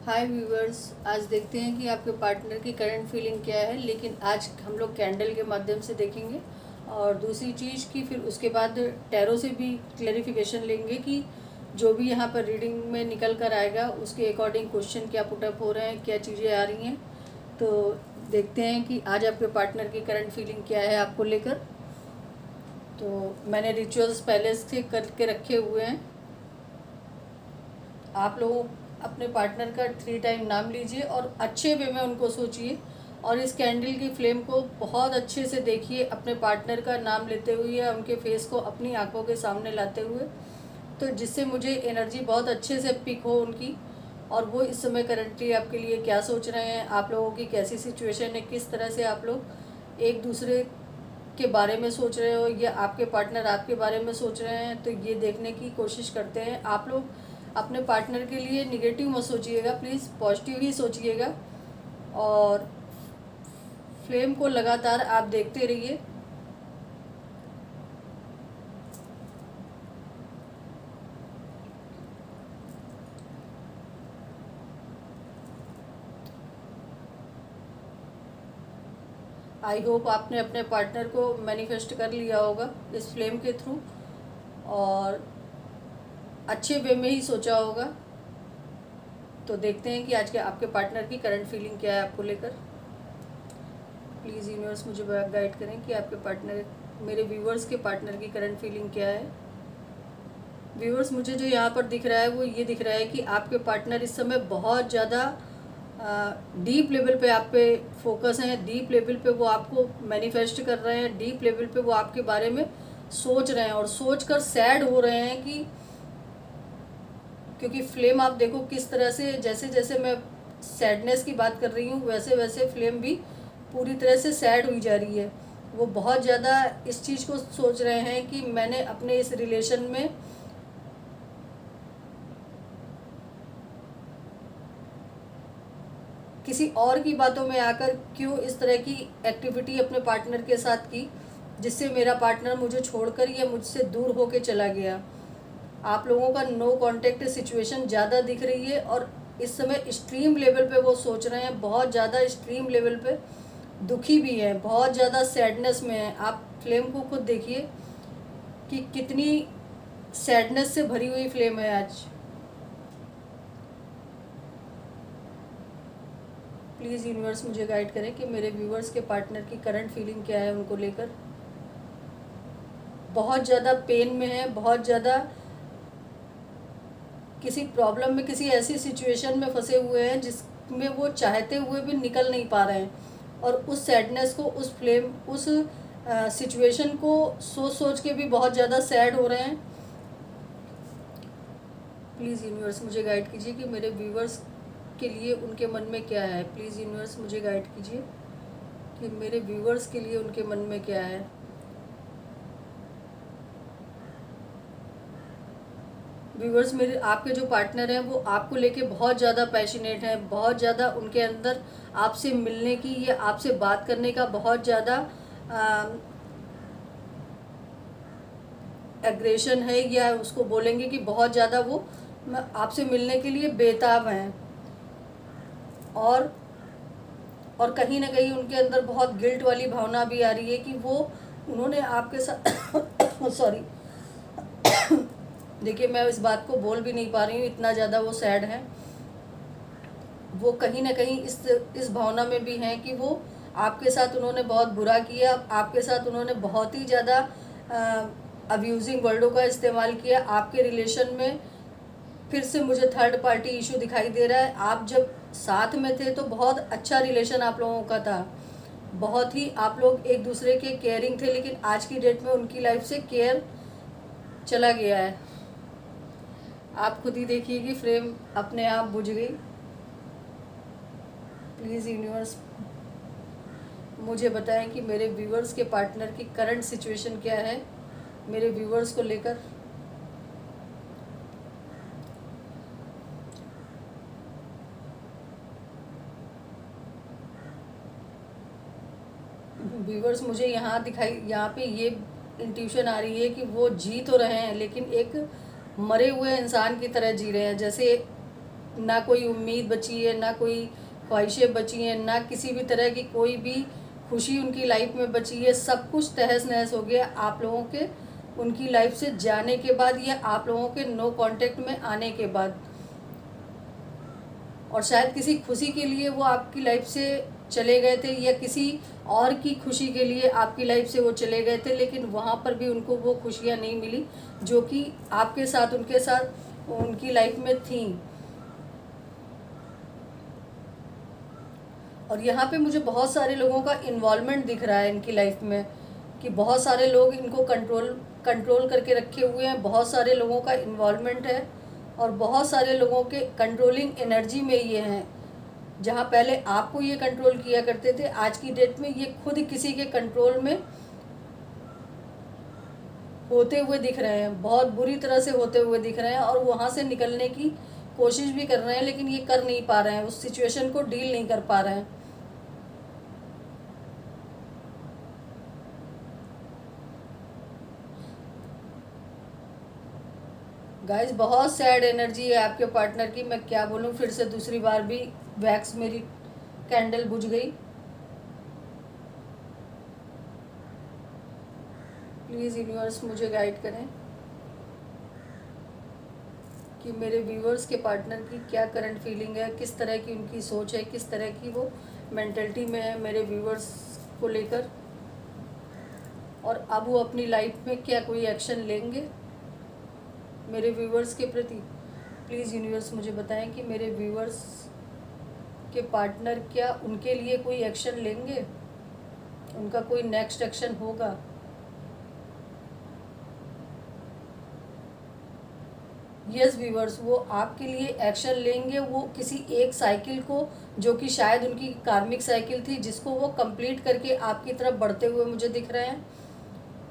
हाय viewers, आज देखते हैं कि आपके पार्टनर की करंट फीलिंग क्या है। लेकिन आज हम लोग कैंडल के माध्यम से देखेंगे और दूसरी चीज़ कि फिर उसके बाद टैरो से भी क्लैरिफिकेशन लेंगे कि जो भी यहाँ पर रीडिंग में निकल कर आएगा उसके अकॉर्डिंग क्वेश्चन क्या पुटअप हो रहे हैं, क्या चीज़ें आ रही हैं। तो देखते हैं कि आज आपके पार्टनर की करंट फीलिंग क्या है आपको लेकर। तो मैंने रिचुअल्स पहले से करके रखे हुए हैं। आप लोग अपने पार्टनर का 3 टाइम नाम लीजिए और अच्छे वे में उनको सोचिए और इस कैंडल की फ्लेम को बहुत अच्छे से देखिए, अपने पार्टनर का नाम लेते हुए या उनके फेस को अपनी आंखों के सामने लाते हुए, तो जिससे मुझे एनर्जी बहुत अच्छे से पिक हो उनकी। और वो इस समय करंटली आपके लिए क्या सोच रहे हैं, आप लोगों की कैसी सिचुएशन है, किस तरह से आप लोग एक दूसरे के बारे में सोच रहे हो या आपके पार्टनर आपके बारे में सोच रहे हैं। तो ये देखने की कोशिश करते हैं। आप लोग अपने पार्टनर के लिए निगेटिव मत सोचिएगा, प्लीज़ पॉजिटिव ही सोचिएगा और फ्लेम को लगातार आप देखते रहिए। आई होप आपने अपने पार्टनर को मैनिफेस्ट कर लिया होगा इस फ्लेम के थ्रू और अच्छे वे में ही सोचा होगा। तो देखते हैं कि आज के आपके पार्टनर की करंट फीलिंग क्या है आपको लेकर। प्लीज़ यूनिवर्स मुझे गाइड करें कि आपके पार्टनर, मेरे व्यूवर्स के पार्टनर की करंट फीलिंग क्या है। व्यूवर्स, मुझे जो यहाँ पर दिख रहा है वो ये दिख रहा है कि आपके पार्टनर इस समय बहुत ज़्यादा डीप लेवल पे आप पे फोकस हैं। डीप लेवल पे वो आपको मैनिफेस्ट कर रहे हैं, डीप लेवल पे वो आपके बारे में सोच रहे हैं और सोच कर सैड हो रहे हैं कि क्योंकि फ्लेम आप देखो किस तरह से, जैसे जैसे मैं सैडनेस की बात कर रही हूँ वैसे वैसे फ्लेम भी पूरी तरह से सैड हुई जा रही है। वो बहुत ज़्यादा इस चीज़ को सोच रहे हैं कि मैंने अपने इस रिलेशन में किसी और की बातों में आकर क्यों इस तरह की एक्टिविटी अपने पार्टनर के साथ की, जिससे मेरा पार्टनर मुझे छोड़कर या मुझसे दूर होके चला गया। आप लोगों का नो कांटेक्ट सिचुएशन ज़्यादा दिख रही है और इस समय एक्सट्रीम लेवल पे वो सोच रहे हैं, बहुत ज़्यादा एक्सट्रीम लेवल पे दुखी भी हैं, बहुत ज़्यादा सैडनेस में हैं। आप फ्लेम को खुद देखिए कि कितनी सैडनेस से भरी हुई फ्लेम है आज। प्लीज़ यूनिवर्स मुझे गाइड करें कि मेरे व्यूवर्स के पार्टनर की करंट फीलिंग क्या है उनको लेकर। बहुत ज़्यादा पेन में है, बहुत ज़्यादा किसी प्रॉब्लम में, किसी ऐसी सिचुएशन में फंसे हुए हैं जिसमें वो चाहते हुए भी निकल नहीं पा रहे हैं और उस सैडनेस को, उस फ्लेम, उस सिचुएशन को सोच सोच के भी बहुत ज़्यादा सैड हो रहे हैं। प्लीज़ यूनिवर्स मुझे गाइड कीजिए कि मेरे व्यूवर्स के लिए उनके मन में क्या है। प्लीज़ यूनिवर्स मुझे गाइड कीजिए कि मेरे व्यूवर्स के लिए उनके मन में क्या है। व्यूवर्स, मेरे आपके जो पार्टनर हैं वो आपको लेके बहुत ज़्यादा पैशनेट हैं, बहुत ज़्यादा उनके अंदर आपसे मिलने की या आपसे बात करने का बहुत ज़्यादा एग्रेशन है, या उसको बोलेंगे कि बहुत ज़्यादा वो आपसे मिलने के लिए बेताब हैं। और कहीं ना कहीं उनके अंदर बहुत गिल्ट वाली भावना भी आ रही है कि वो, उन्होंने आपके साथ सॉरी देखिए, मैं इस बात को बोल भी नहीं पा रही हूँ, इतना ज़्यादा वो सैड हैं। वो कहीं ना कहीं इस भावना में भी हैं कि वो आपके साथ उन्होंने बहुत बुरा किया, आपके साथ उन्होंने बहुत ही ज़्यादा अब्यूजिंग वर्डों का इस्तेमाल किया। आपके रिलेशन में फिर से मुझे थर्ड पार्टी इशू दिखाई दे रहा है। आप जब साथ में थे तो बहुत अच्छा रिलेशन आप लोगों का था, बहुत ही आप लोग एक दूसरे के केयरिंग थे, लेकिन आज की डेट में उनकी लाइफ से केयर चला गया है। आप खुद ही देखिए कि फ्लेम अपने आप बुझ गई। प्लीज़ यूनिवर्स मुझे बताएं कि मेरे व्यूवर्स के पार्टनर की करंट सिचुएशन क्या है मेरे व्यूवर्स को लेकर। व्यूवर्स, मुझे यहाँ पे ये इंट्यूशन आ रही है कि वो जी तो रहे हैं लेकिन एक मरे हुए इंसान की तरह जी रहे हैं। जैसे ना कोई उम्मीद बची है, ना कोई ख्वाहिशें बची हैं, ना किसी भी तरह की कोई भी खुशी उनकी लाइफ में बची है। सब कुछ तहस नहस हो गया आप लोगों के उनकी लाइफ से जाने के बाद या आप लोगों के नो कांटेक्ट में आने के बाद। और शायद किसी खुशी के लिए वो आपकी लाइफ से चले गए थे या किसी और की खुशी के लिए आपकी लाइफ से वो चले गए थे, लेकिन वहाँ पर भी उनको वो खुशियाँ नहीं मिली जो कि आपके साथ उनके साथ उनकी लाइफ में थी। और यहाँ पे मुझे बहुत सारे लोगों का इन्वॉल्वमेंट दिख रहा है इनकी लाइफ में, कि बहुत सारे लोग इनको कंट्रोल करके रखे हुए हैं, बहुत सारे लोगों का इन्वॉल्वमेंट है और बहुत सारे लोगों के कंट्रोलिंग एनर्जी में ये हैं। जहाँ पहले आपको ये कंट्रोल किया करते थे, आज की डेट में ये खुद किसी के कंट्रोल में होते हुए दिख रहे हैं, बहुत बुरी तरह से होते हुए दिख रहे हैं और वहाँ से निकलने की कोशिश भी कर रहे हैं, लेकिन ये कर नहीं पा रहे हैं, उस सिचुएशन को डील नहीं कर पा रहे हैं। गाइस बहुत सैड एनर्जी है आपके पार्टनर की, मैं क्या बोलूँ, फिर से दूसरी बार भी वैक्स मेरी कैंडल बुझ गई। प्लीज़ यूनिवर्स मुझे गाइड करें कि मेरे व्यूअर्स के पार्टनर की क्या करंट फीलिंग है, किस तरह की उनकी सोच है, किस तरह की वो मेंटलिटी में है मेरे व्यूअर्स को लेकर, और अब वो अपनी लाइफ में क्या कोई एक्शन लेंगे मेरे व्यूअर्स के प्रति। प्लीज़ यूनिवर्स मुझे बताएं कि मेरे व्यूअर्स के पार्टनर क्या उनके लिए कोई एक्शन लेंगे, उनका कोई नेक्स्ट एक्शन होगा। यस व्यूअर्स, वो आपके लिए एक्शन लेंगे। वो किसी एक साइकिल को, जो कि शायद उनकी कार्मिक साइकिल थी, जिसको वो कंप्लीट करके आपकी तरफ बढ़ते हुए मुझे दिख रहे हैं,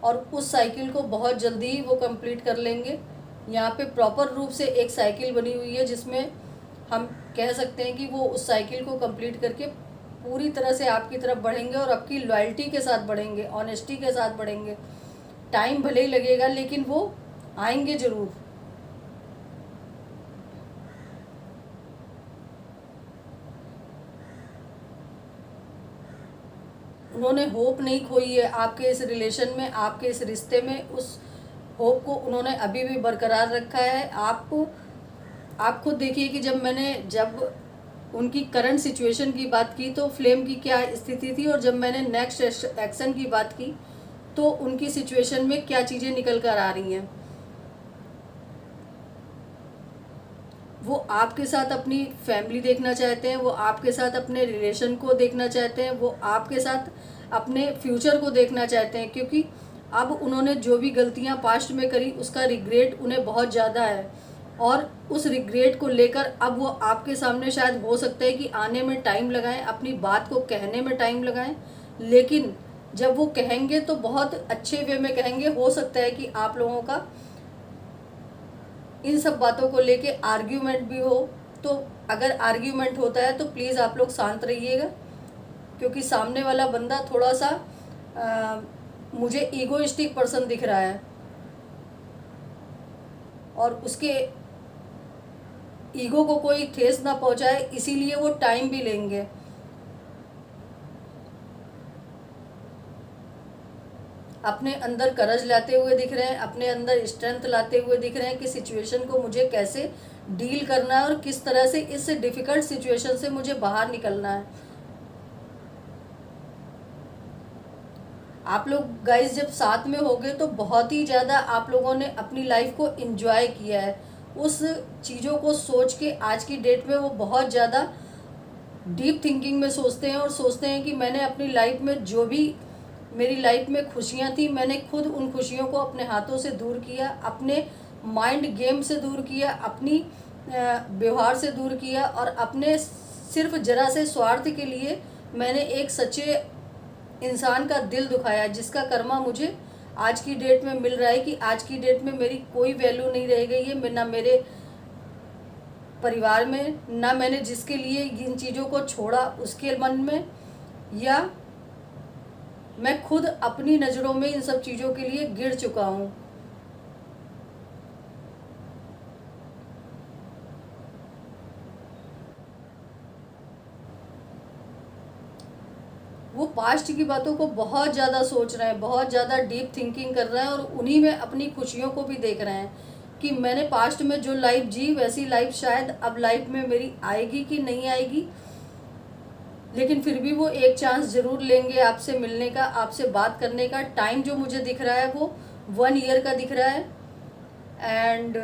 और उस साइकिल को बहुत जल्दी ही वो कंप्लीट कर लेंगे। यहाँ पे प्रॉपर रूप से एक साइकिल बनी हुई है, जिसमें हम कह सकते हैं कि वो उस साइकिल को कंप्लीट करके पूरी तरह से आपकी तरफ बढ़ेंगे और आपकी लॉयल्टी के साथ बढ़ेंगे, ऑनेस्टी के साथ बढ़ेंगे। टाइम भले ही लगेगा, लेकिन वो आएंगे ज़रूर। उन्होंने होप नहीं खोई है आपके इस रिलेशन में, आपके इस रिश्ते में। उस होप को उन्होंने अभी भी बरकरार रखा है। आप खुद देखिए कि जब उनकी करंट सिचुएशन की बात की तो फ्लेम की क्या स्थिति थी, और जब मैंने नेक्स्ट एक्शन की बात की तो उनकी सिचुएशन में क्या चीज़ें निकल कर आ रही हैं। वो आपके साथ अपनी फैमिली देखना चाहते हैं, वो आपके साथ अपने रिलेशन को देखना चाहते हैं, वो आपके साथ अपने फ्यूचर को देखना चाहते हैं, क्योंकि अब उन्होंने जो भी गलतियां पास्ट में करी उसका रिग्रेट उन्हें बहुत ज़्यादा है। और उस रिग्रेट को लेकर अब वो आपके सामने शायद हो सकता है कि आने में टाइम लगाएं, अपनी बात को कहने में टाइम लगाएं, लेकिन जब वो कहेंगे तो बहुत अच्छे वे में कहेंगे। हो सकता है कि आप लोगों का इन सब बातों को लेके आर्ग्यूमेंट भी हो, तो अगर आर्ग्यूमेंट होता है तो प्लीज़ आप लोग शांत रहिएगा, क्योंकि सामने वाला बंदा थोड़ा सा मुझे ईगोइस्टिक पर्सन दिख रहा है, और उसके ईगो को कोई ठेस ना पहुंचाए, इसीलिए वो टाइम भी लेंगे। अपने अंदर करज लाते हुए दिख रहे हैं, अपने अंदर स्ट्रेंथ लाते हुए दिख रहे हैं कि सिचुएशन को मुझे कैसे डील करना है और किस तरह से इस डिफ़िकल्ट सिचुएशन से मुझे बाहर निकलना है। आप लोग गाइस जब साथ में होगे तो बहुत ही ज़्यादा आप लोगों ने अपनी लाइफ को एंजॉय किया है। उस चीज़ों को सोच के आज की डेट में वो बहुत ज़्यादा डीप थिंकिंग में सोचते हैं, और सोचते हैं कि मैंने अपनी लाइफ में जो भी मेरी लाइफ में खुशियाँ थी, मैंने खुद उन खुशियों को अपने हाथों से दूर किया, अपने माइंड गेम से दूर किया, अपनी व्यवहार से दूर किया, और अपने सिर्फ ज़रा से स्वार्थ के लिए मैंने एक सच्चे इंसान का दिल दुखाया, जिसका कर्मा मुझे आज की डेट में मिल रहा है कि आज की डेट में मेरी कोई वैल्यू नहीं रह गई है, ना मेरे परिवार में, ना मैंने जिसके लिए इन चीज़ों को छोड़ा उसके मन में, या मैं खुद अपनी नज़रों में इन सब चीज़ों के लिए गिर चुका हूँ। वो पास्ट की बातों को बहुत ज़्यादा सोच रहे हैं, बहुत ज़्यादा डीप थिंकिंग कर रहे हैं और उन्हीं में अपनी खुशियों को भी देख रहे हैं कि मैंने पास्ट में जो लाइफ जी वैसी लाइफ शायद अब लाइफ में मेरी आएगी कि नहीं आएगी, लेकिन फिर भी वो एक चांस ज़रूर लेंगे आपसे मिलने का, आपसे बात करने का। टाइम जो मुझे दिख रहा है वो 1 ईयर का दिख रहा है। एंड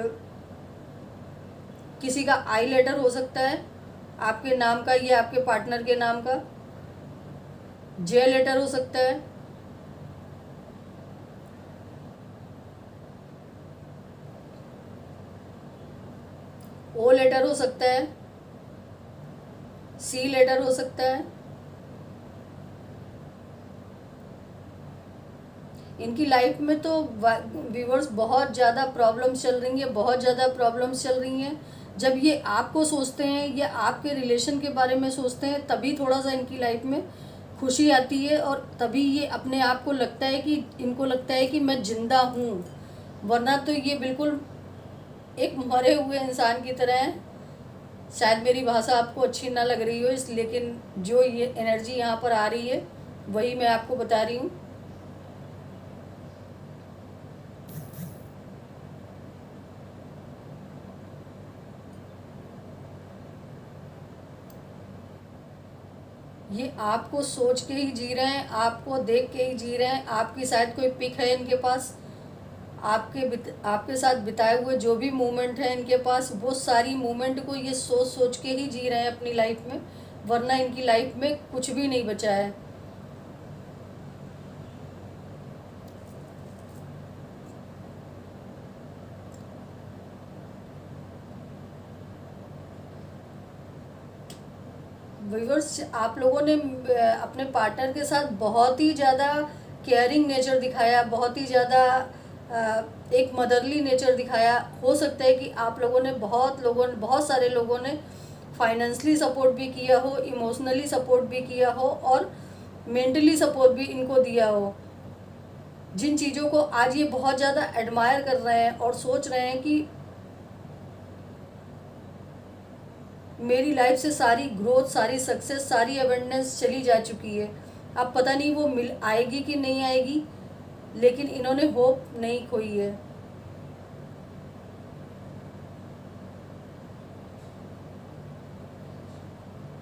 किसी का आई लेटर हो सकता है आपके नाम का या आपके पार्टनर के नाम का, जे लेटर हो सकता है, ओ लेटर हो सकता है, सी लेटर हो सकता है। इनकी लाइफ में तो व्यूवर्स बहुत ज़्यादा प्रॉब्लम्स चल रही हैं, बहुत ज़्यादा प्रॉब्लम्स चल रही हैं। जब ये आपको सोचते हैं या आपके रिलेशन के बारे में सोचते हैं तभी थोड़ा सा इनकी लाइफ में खुशी आती है और तभी ये अपने आप को लगता है कि इनको लगता है कि मैं ज़िंदा हूँ, वरना तो ये बिल्कुल एक मरे हुए इंसान की तरह है। शायद मेरी भाषा आपको अच्छी ना लग रही हो लेकिन जो ये एनर्जी यहाँ पर आ रही है वही मैं आपको बता रही हूँ। ये आपको सोच के ही जी रहे हैं, आपको देख के ही जी रहे हैं। आपकी शायद कोई पिक है इनके पास, आपके साथ बिताए हुए जो भी मोमेंट है इनके पास, वो सारी मोमेंट को ये सोच सोच के ही जी रहे हैं अपनी लाइफ में, वरना इनकी लाइफ में कुछ भी नहीं बचा है। व्यूअर्स, आप लोगों ने अपने पार्टनर के साथ बहुत ही ज़्यादा केयरिंग नेचर दिखाया, बहुत ही ज़्यादा एक मदरली नेचर दिखाया। हो सकता है कि आप लोगों ने बहुत सारे लोगों ने फाइनेंशियली सपोर्ट भी किया हो, इमोशनली सपोर्ट भी किया हो और मेंटली सपोर्ट भी इनको दिया हो। जिन चीज़ों को आज ये बहुत ज़्यादा एडमायर कर रहे हैं और सोच रहे हैं कि मेरी लाइफ से सारी ग्रोथ, सारी सक्सेस, सारी अवेंडेंस चली जा चुकी है, अब पता नहीं वो मिल आएगी कि नहीं आएगी, लेकिन इन्होंने होप नहीं खोई है।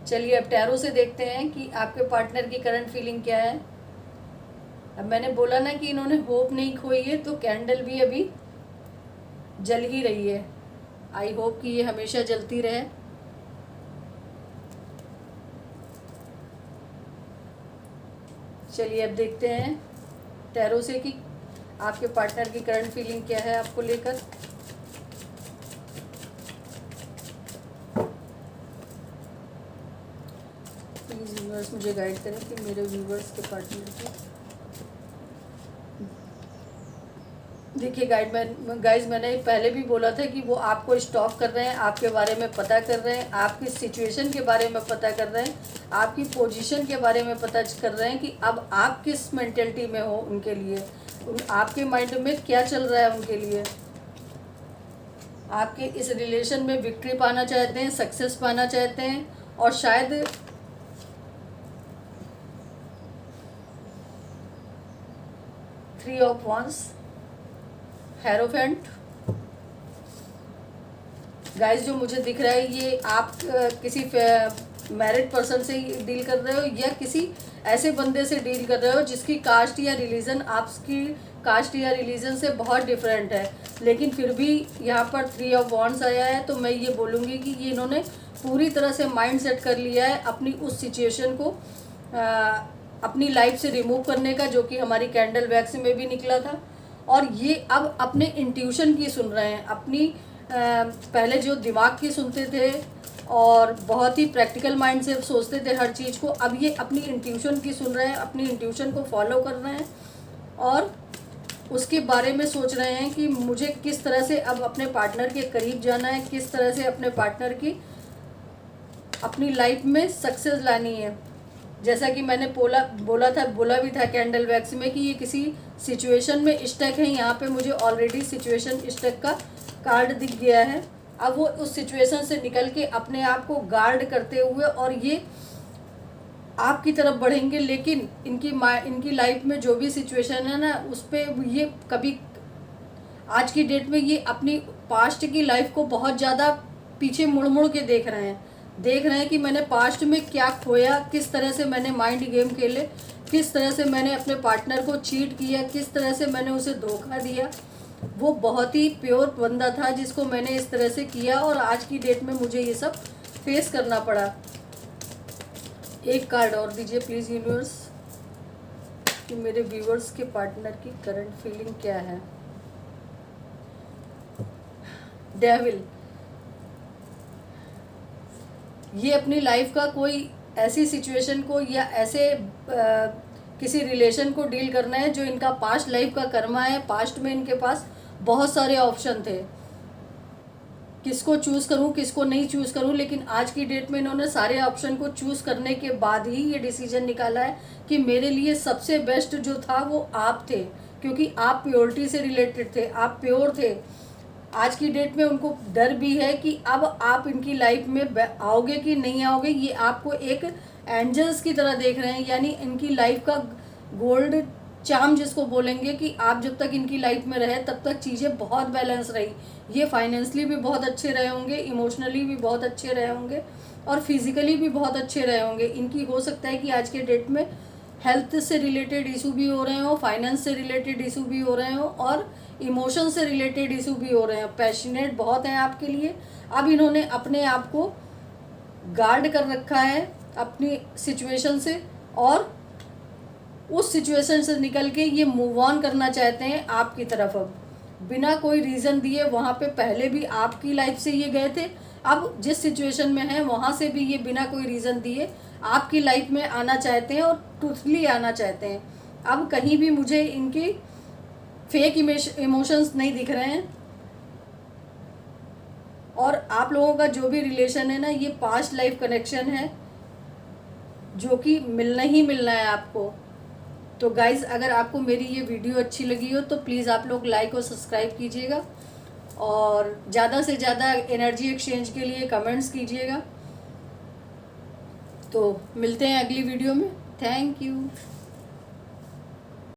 चलिए अब टैरो से देखते हैं कि आपके पार्टनर की करंट फीलिंग क्या है। अब मैंने बोला ना कि इन्होंने होप नहीं खोई है, तो कैंडल भी अभी जल ही रही है। आई होप कि ये हमेशा जलती रहे। चलिए अब देखते हैं टैरो से कि आपके पार्टनर की करंट फीलिंग क्या है आपको लेकर। प्लीज़ व्यूवर्स मुझे गाइड करें कि मेरे व्यूवर्स के पार्टनर की देखिए गाइज मैंने पहले भी बोला था कि वो आपको स्टॉक कर रहे हैं, आपके बारे में पता कर रहे हैं, आपकी सिचुएशन के बारे में पता कर रहे हैं, आपकी पोजीशन के बारे में पता कर रहे हैं कि अब आप किस मेंटेलिटी में हो उनके लिए, आपके माइंड में क्या चल रहा है उनके लिए। आपके इस रिलेशन में विक्ट्री पाना चाहते हैं, सक्सेस पाना चाहते हैं और शायद थ्री ऑफ वांस, हेरोफेंट। गाइस जो मुझे दिख रहा है ये आप किसी मैरिड पर्सन से डील कर रहे हो या किसी ऐसे बंदे से डील कर रहे हो जिसकी कास्ट या रिलीजन आपकी कास्ट या रिलीजन से बहुत डिफरेंट है, लेकिन फिर भी यहाँ पर 3 ऑफ वॉन्ड्स आया है। तो मैं ये बोलूँगी कि ये इन्होंने पूरी तरह से माइंड सेट कर लिया है अपनी उस सिचुएशन को अपनी लाइफ से रिमूव करने का, जो कि हमारी कैंडल वैक्स में भी निकला था। और ये अब अपने इंट्यूशन की सुन रहे हैं, अपनी पहले जो दिमाग की सुनते थे और बहुत ही प्रैक्टिकल माइंड से सोचते थे हर चीज़ को, अब ये अपनी इंट्यूशन की सुन रहे हैं, अपनी इंट्यूशन को फॉलो कर रहे हैं और उसके बारे में सोच रहे हैं कि मुझे किस तरह से अब अपने पार्टनर के करीब जाना है, किस तरह से अपने पार्टनर की अपनी लाइफ में सक्सेस लानी है। जैसा कि मैंने बोला भी था कैंडल वैक्स में कि ये किसी सिचुएशन में स्टक है। यहाँ पे मुझे ऑलरेडी सिचुएशन स्टक का कार्ड दिख गया है। अब वो उस सिचुएशन से निकल के अपने आप को गार्ड करते हुए और ये आपकी तरफ बढ़ेंगे, लेकिन इनकी लाइफ में जो भी सिचुएशन है ना, उस पर ये कभी आज की डेट में ये अपनी पास्ट की लाइफ को बहुत ज़्यादा पीछे मुड़ मुड़ के देख रहे हैं कि मैंने पास्ट में क्या खोया, किस तरह से मैंने माइंड गेम खेले, किस तरह से मैंने अपने पार्टनर को चीट किया, किस तरह से मैंने उसे धोखा दिया। वो बहुत ही प्योर बंदा था जिसको मैंने इस तरह से किया, और आज की डेट में मुझे ये सब फेस करना पड़ा। एक कार्ड और दीजिए प्लीज़ यूनिवर्स, कि मेरे व्यूअर्स के पार्टनर की करंट फीलिंग क्या है। डेविल, ये अपनी लाइफ का कोई ऐसी सिचुएशन को या ऐसे किसी रिलेशन को डील करना है जो इनका पास्ट लाइफ का कर्मा है। पास्ट में इनके पास बहुत सारे ऑप्शन थे, किसको चूज़ करूं किसको नहीं चूज़ करूं, लेकिन आज की डेट में इन्होंने सारे ऑप्शन को चूज़ करने के बाद ही ये डिसीजन निकाला है कि मेरे लिए सबसे बेस्ट जो था वो आप थे, क्योंकि आप प्योरिटी से रिलेटेड थे, आप प्योर थे। आज की डेट में उनको डर भी है कि अब आप इनकी लाइफ में आओगे कि नहीं आओगे। ये आपको एक एंजल्स की तरह देख रहे हैं, यानी इनकी लाइफ का गोल्ड चार्म जिसको बोलेंगे, कि आप जब तक इनकी लाइफ में रहे तब तक चीज़ें बहुत बैलेंस रही। ये फाइनेंशियली भी बहुत अच्छे रहे होंगे, इमोशनली भी बहुत अच्छे रहे होंगे, और फिजिकली भी बहुत अच्छे रहे होंगे। इनकी हो सकता है कि आज के डेट में हेल्थ से रिलेटेड इशू भी हो रहे हो, फाइनेंस से रिलेटेड इशू भी हो रहे हो, और इमोशन से रिलेटेड इशू भी हो रहे हैं। पैशनेट बहुत हैं आपके लिए। अब इन्होंने अपने आप को गार्ड कर रखा है अपनी सिचुएशन से, और उस सिचुएशन से निकल के ये मूव ऑन करना चाहते हैं आपकी तरफ। अब बिना कोई रीज़न दिए, वहाँ पे पहले भी आपकी लाइफ से ये गए थे, अब जिस सिचुएशन में हैं वहाँ से भी ये बिना कोई रीज़न दिए आपकी लाइफ में आना चाहते हैं, और ट्रूथफुली आना चाहते हैं। अब कहीं भी मुझे इनकी फेक इमोशंस नहीं दिख रहे हैं। और आप लोगों का जो भी रिलेशन है ना, ये पास्ट लाइफ कनेक्शन है जो कि मिलना ही मिलना है आपको। तो गाइज़, अगर आपको मेरी ये वीडियो अच्छी लगी हो तो प्लीज़ आप लोग लाइक और सब्सक्राइब कीजिएगा, और ज़्यादा से ज़्यादा एनर्जी एक्सचेंज के लिए कमेंट्स कीजिएगा। तो मिलते हैं अगली वीडियो में। Thank you.